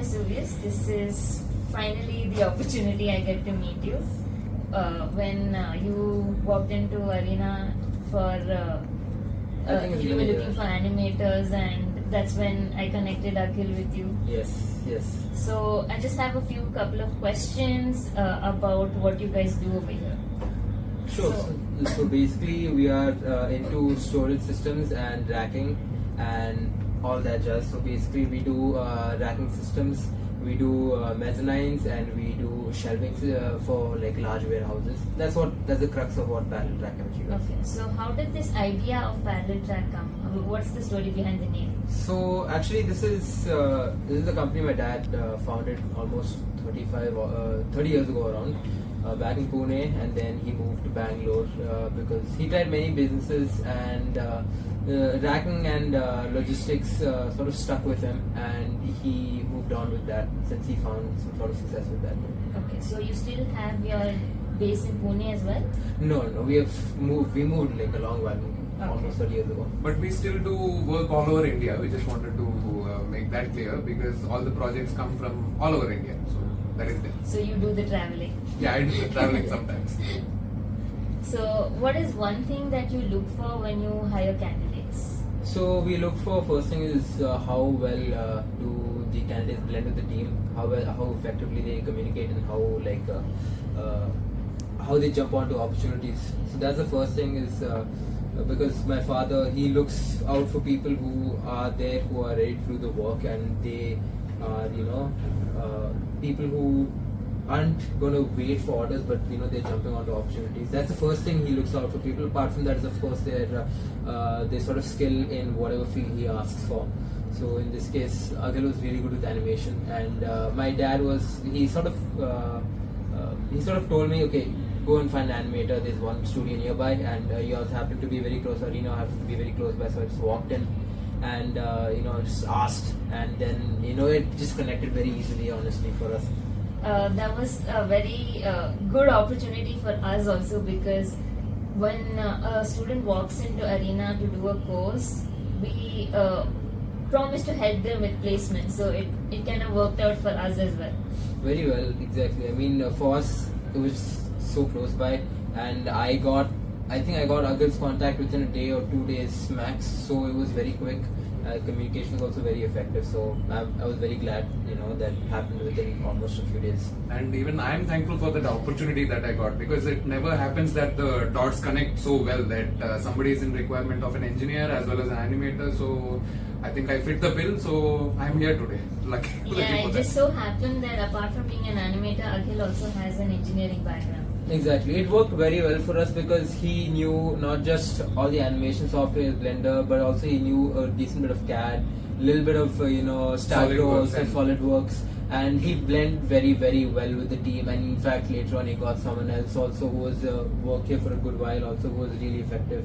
Vesuvius. This is finally the opportunity I get to meet you. When you walked into Arena for you were looking for animators, and that's when I connected Akhil with you. Yes. So I just have a couple of questions about what you guys do over here. Sure. So basically, we are into storage systems and racking and all that jazz. So basically, we do racking systems, we do mezzanines, and we do shelving for like large warehouses. That's the crux of what Parallel Track MG does. Okay. So how did this idea of Parallel Track come? I mean, what's the story behind the name? So actually, this is a company my dad founded almost 30 years ago around. Back in Pune, and then he moved to Bangalore because he tried many businesses, and racking and logistics sort of stuck with him, and he moved on with that since he found some sort of success with that. Okay, so you still have your base in Pune as well? No, we moved like a long while, almost 30 years ago. But we still do work all over India. We just wanted to make that clear because all the projects come from all over India. So that is there. So you do the traveling? Yeah, I do the traveling sometimes. So what is one thing that you look for when you hire candidates? So we look for, first thing is how well do the candidates blend with the team, how effectively they communicate, and how they jump onto opportunities. So that's the first thing is because my father, he looks out for people who are there, who are ready to do the work, and they are people who aren't going to wait for orders, but they're jumping onto opportunities. That's the first thing he looks out for people. Apart from that is, of course, their sort of skill in whatever field he asks for. So in this case, Akhil was really good with animation, and my dad he sort of told me, okay, go and find an animator. There's one studio nearby, and he also happened to be very close. Arena happened to be very close by, so I just walked in and just asked, and then it just connected very easily, honestly, for us. That was a very good opportunity for us also, because when a student walks into Arena to do a course, we promise to help them with placement, so it kind of worked out for us as well. Very well, exactly. I mean, for us, it was so close by, and I think I got Akhil's contact within a day or 2 days max, so it was very quick. Communication was also very effective, so I was very glad that happened within almost a few days. And even I am thankful for that opportunity that I got, because it never happens that the dots connect so well that somebody is in requirement of an engineer as well as an animator. So I think I fit the bill, so I'm here today. Lucky Yeah, for it just so happened that apart from being an animator, Akhil also has an engineering background. Exactly, it worked very well for us because he knew not just all the animation software, Blender, but also he knew a decent bit of CAD, a little bit of SolidWorks and SolidWorks, and he blended very, very well with the team. And in fact, later on he got someone else also who was worked here for a good while, also who was really effective.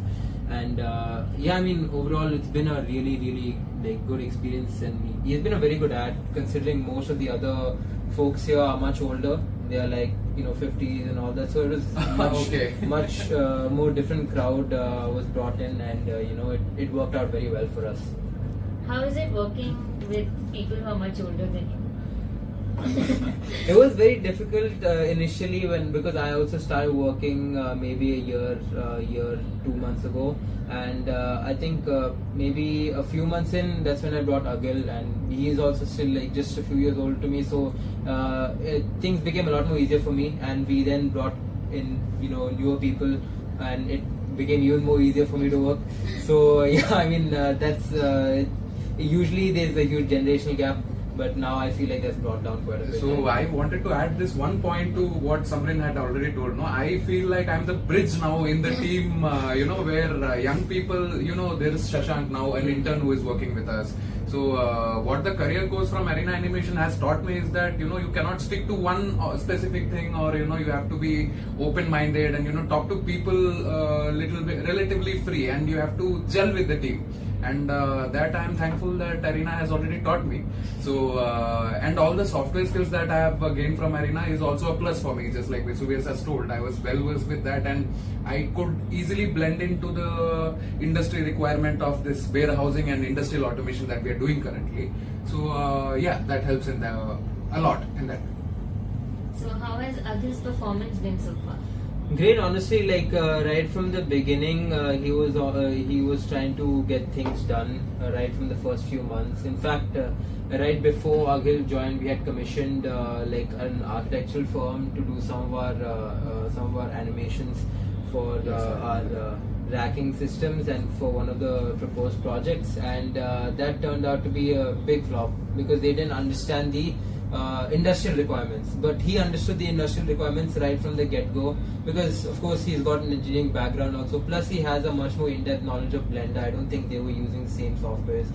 And I mean, overall it's been a really, really good experience, and he has been a very good ad, considering most of the other folks here are much older. They are like 50s and all that, so it was much more different crowd was brought in, and it worked out very well for us. How is it working with people who are much older than you? It was very difficult initially because I also started working maybe a year 2 months ago, and I think maybe a few months in, that's when I brought Akhil, and he is also still like just a few years older to me, so things became a lot more easier for me, and we then brought in newer people, and it became even more easier for me to work. So I mean that's usually there's a huge generational gap, but now I feel like that's brought down quite a bit. So I wanted to add this one point to what Samrin had already told. No, I feel like I'm the bridge now in the team, where young people, there is Shashank now, an intern who is working with us. So what the career course from Arena Animation has taught me is that, you cannot stick to one specific thing, or, you have to be open-minded and, talk to people little bit relatively free, and you have to gel with the team. and that I am thankful that Arena has already taught me. So and all the software skills that I have gained from Arena is also a plus for me. Just like Vesuvius has told, I was well versed with that, and I could easily blend into the industry requirement of this warehousing and industrial automation that we are doing currently. So yeah, that helps in a lot in that. So how has Akhil's performance been so far? Great, honestly, like right from the beginning, he was trying to get things done right from the first few months. In fact, right before Akhil joined, we had commissioned like an architectural firm to do some of our animations for our racking systems and for one of the proposed projects, and that turned out to be a big flop because they didn't understand the industrial requirements. But he understood the industrial requirements right from the get-go, because of course he's got an engineering background also, plus he has a much more in-depth knowledge of Blender. I don't think they were using the same softwares.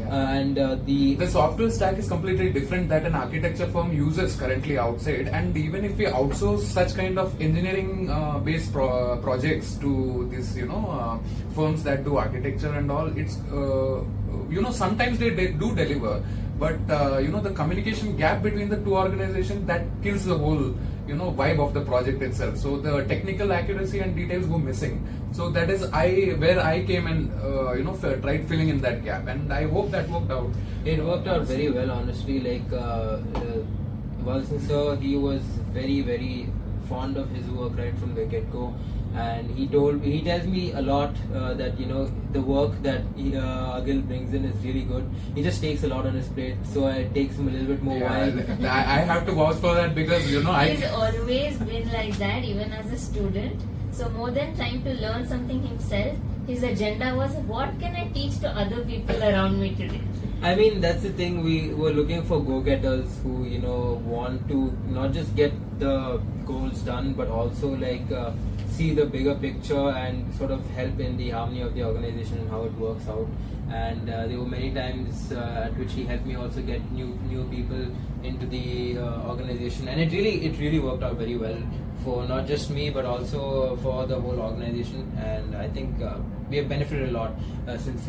And the software stack is completely different that an architecture firm uses currently outside, and even if we outsource such kind of engineering based projects to these firms that do architecture and all, it's sometimes they do deliver, but the communication gap between the two organizations, that kills the whole vibe of the project itself. So the technical accuracy and details go missing. So that is where I came and tried filling in that gap, and I hope that worked out. It worked out very well, honestly. Like Walson sir, he was very, very fond of his work right from the get-go, and he tells me a lot that the work that Akhil brings in is really good. He just takes a lot on his plate, so it takes him a little bit more while. I have to vouch for that, because He's always been like that, even as a student. So more than trying to learn something himself, his agenda was, what can I teach to other people around me today? I mean, that's the thing. We were looking for go-getters who, want to not just get the goals done, but also like see the bigger picture and sort of help in the harmony of the organization and how it works out. And there were many times at which he helped me also get new people into the organization, and it really worked out very well for not just me but also for the whole organization. And I think we have benefited a lot since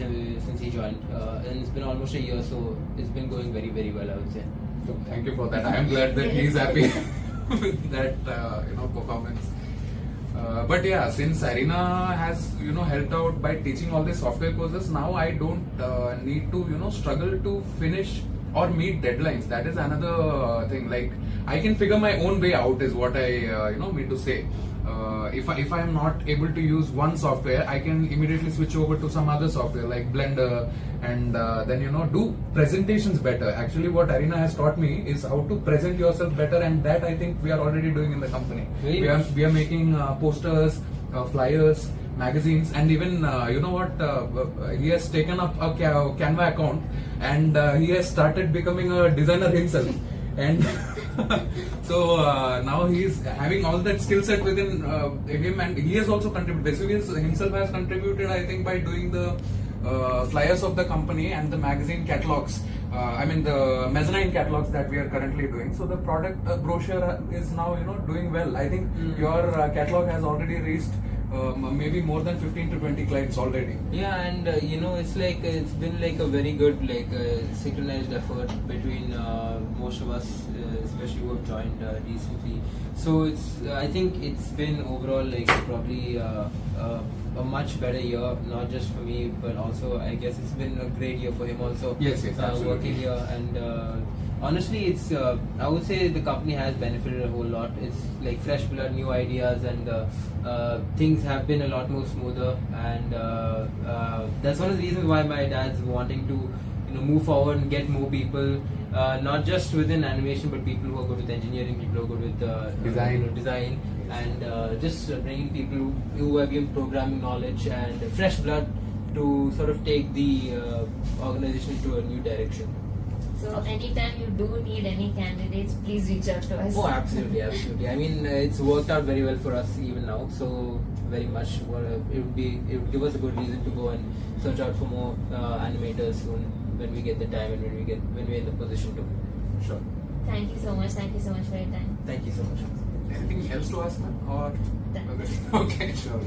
he joined, and it's been almost a year, so it's been going very, very well, I would say. So thank you for that. I am glad that he is happy with that performance. But yeah, since Arena has helped out by teaching all these software courses, now I don't need to struggle to finish or meet deadlines. That is another thing. Like, I can figure my own way out, is what I mean to say. If I am not able to use one software, I can immediately switch over to some other software like Blender, and then do presentations better. Actually, what Arena has taught me is how to present yourself better, and that I think we are already doing in the company. We are making posters, flyers, magazines, and even he has taken up a Canva account, and he has started becoming a designer himself. And so now he is having all that skill set within him, and he has also contributed. Vesuvius himself has contributed, I think, by doing the flyers of the company and the magazine catalogs. The mezzanine catalogs that we are currently doing. So the product brochure is now doing well. I think your catalog has already reached maybe more than 15 to 20 clients already. Yeah, and it's been like a very good synchronized effort between most of us, especially who have joined recently. So I think it's been overall probably a much better year, not just for me, but also I guess it's been a great year for him also. Yes, absolutely. Working here, and honestly, it's I would say the company has benefited a whole lot. It's like fresh blood, new ideas, and things have been a lot more smoother. And that's one of the reasons why my dad's wanting to move forward and get more people, not just within animation, but people who are good with engineering, people who are good with design, and just bringing people who have given programming knowledge and fresh blood to sort of take the organization to a new direction. So anytime you do need any candidates, please reach out to us. Oh, absolutely, absolutely. I mean, it's worked out very well for us even now. So very much, it would give us a good reason to go and search out for more animators soon when we get the time and when we're in the position to. Sure. Thank you so much. Thank you so much for your time. Thank you so much. Anything else to ask, ma'am? Or Done. okay, sure.